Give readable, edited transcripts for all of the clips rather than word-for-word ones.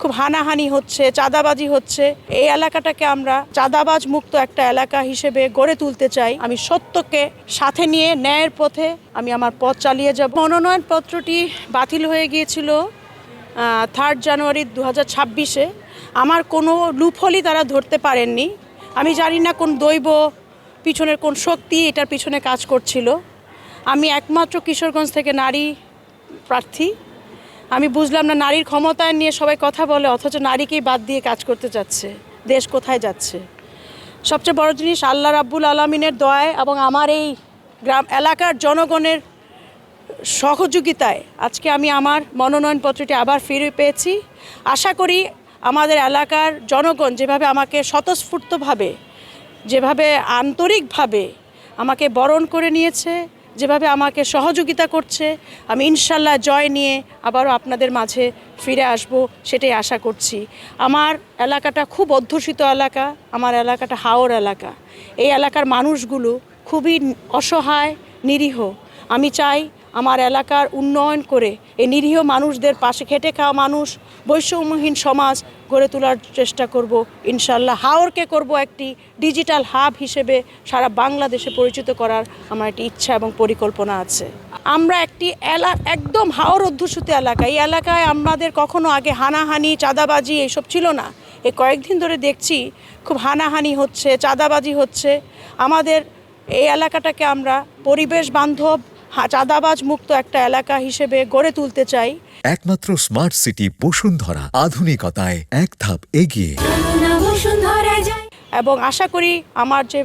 খুব হানাহানি হচ্ছে, চাঁদাবাজি হচ্ছে। এই এলাকাটাকে আমরা চাঁদাবাজ মুক্ত একটা এলাকা হিসেবে গড়ে তুলতে চাই। আমি সত্যকে সাথে নিয়ে ন্যায়ের পথে আমি আমার পথ চালিয়ে যাব। মনোনয়নপত্রটি বাতিল হয়ে গিয়েছিল 3 জানুয়ারি 2026-এ। আমার কোনো লুফলই তারা ধরতে পারেননি। আমি জানি না কোন দৈব পিছনের কোন শক্তি এটার পিছনে কাজ করছিল। আমি একমাত্র কিশোরগঞ্জ থেকে নারী প্রার্থী। আমি বুঝলাম না, নারীর ক্ষমতায়ন নিয়ে সবাই কথা বলে, অথচ নারীকেই বাদ দিয়ে কাজ করতে যাচ্ছে। দেশ কোথায় যাচ্ছে? সবচেয়ে বড় জিনিস আল্লাহ রাব্বুল আলামিনের দয়ায় এবং আমার এই গ্রাম এলাকার জনগণের সহযোগিতায় আজকে আমি আমার মনোনয়নপত্রটি আবার ফিরে পেয়েছি। আশা করি আমাদের এলাকার জনগণ যেভাবে আমাকে স্বতঃস্ফূর্তভাবে, যেভাবে আন্তরিকভাবে আমাকে বরণ করে নিয়েছে, যেভাবে আমাকে সহযোগিতা করছে, আমি ইনশাল্লাহ জয় নিয়ে আবারও আপনাদের মাঝে ফিরে আসব, সেটাই আশা করছি। আমার এলাকাটা খুব অধ্যুষিত এলাকা, আমার এলাকাটা হাওর এলাকা। এই এলাকার মানুষগুলো খুবই অসহায়, নিরীহ। আমি চাই আমার এলাকার উন্নয়ন করে এই নিরীহ মানুষদের পাশে, খেটে খাওয়া মানুষ, বৈষম্যহীন সমাজ গড়ে তোলার চেষ্টা করব ইনশাল্লাহ। হাওরকে করব একটি ডিজিটাল হাব হিসেবে সারা বাংলাদেশে পরিচিত করার আমার একটি ইচ্ছা এবং পরিকল্পনা আছে। আমরা একটি একদম হাওর অধ্যুষিত এলাকা। এই এলাকায় আমাদের কখনো আগে হানাহানি, চাঁদাবাজি এইসব ছিল না। এই কয়েকদিন ধরে দেখছি খুব হানাহানি হচ্ছে, চাঁদাবাজি হচ্ছে। আমাদের এই এলাকাটাকে আমরা পরিবেশ বান্ধব, চাঁদাবাজ মুক্ত একটা এলাকা হিসেবে গড়ে তুলতে চাই। একমাত্র স্মার্ট সিটি বসুন্ধরা, আধুনিকতায় এক ধাপ এগিয়ে। এবং আশা করি আমার যে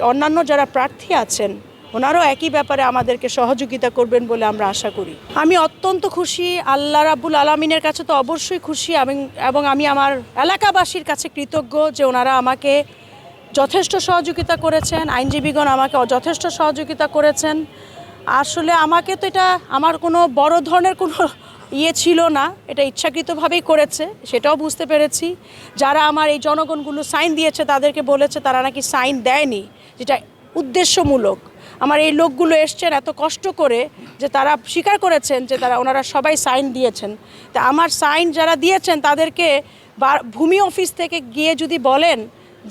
অন্যান্য যারা প্রার্থী আছেন ওনারাও একই ব্যাপারে আমাদেরকে সহযোগিতা করবেন বলে আমরা আশা করি। আমি অত্যন্ত খুশি, আল্লাহ রাব্বুল আলামিনের কাছে তো অবশ্যই খুশি, এবং আমি আমার এলাকাবাসীর কাছে কৃতজ্ঞ যে ওনারা আমাকে যথেষ্ট সহযোগিতা করেছেন, আইনজীবীগণ আমাকে যথেষ্ট সহযোগিতা করেছেন। আসলে আমাকে তো এটা আমার কোনো বড় ধরনের কোনো ছিল না, এটা ইচ্ছাকৃতভাবেই করেছে, সেটাও বুঝতে পেরেছি। যারা আমার এই জনগণগুলো সাইন দিয়েছে তাদেরকে বলেছে তারা নাকি সাইন দেয়নি, যেটা উদ্দেশ্যমূলক। আমার এই লোকগুলো এসছেন এত কষ্ট করে, যে তারা স্বীকার করেছেন যে ওনারা সবাই সাইন দিয়েছেন। তা আমার সাইন যারা দিয়েছেন তাদেরকে ভূমি অফিস থেকে গিয়ে যদি বলেন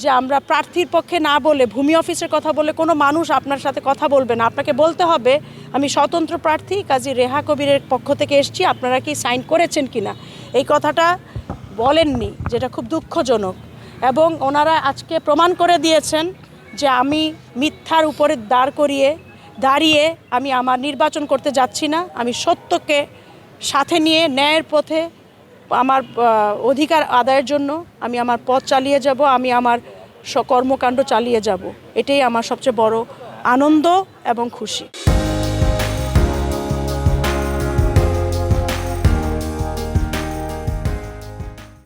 যে আমরা প্রার্থীর পক্ষে না বলে ভূমি অফিসের কথা বলে কোনো মানুষ আপনার সাথে কথা বলবে না। আপনাকে বলতে হবে আমি স্বতন্ত্র প্রার্থী কাজী রেহা কবিরের পক্ষ থেকে এসেছি, আপনারা কি সাইন করেছেন কিনা। এই কথাটা বলেননি, যেটা খুব দুঃখজনক। এবং ওনারা আজকে প্রমাণ করে দিয়েছেন যে আমি মিথ্যার উপরে দাঁড়িয়ে আমি আমার নির্বাচন করতে যাচ্ছি না। আমি সত্যকে সাথে নিয়ে ন্যায়ের পথে আমার অধিকার আদায়ের জন্য আমি আমার পথ চালিয়ে যাব, আমি আমার কর্মকাণ্ড চালিয়ে যাব। এটাই আমার সবচেয়ে বড় আনন্দ এবং খুশি।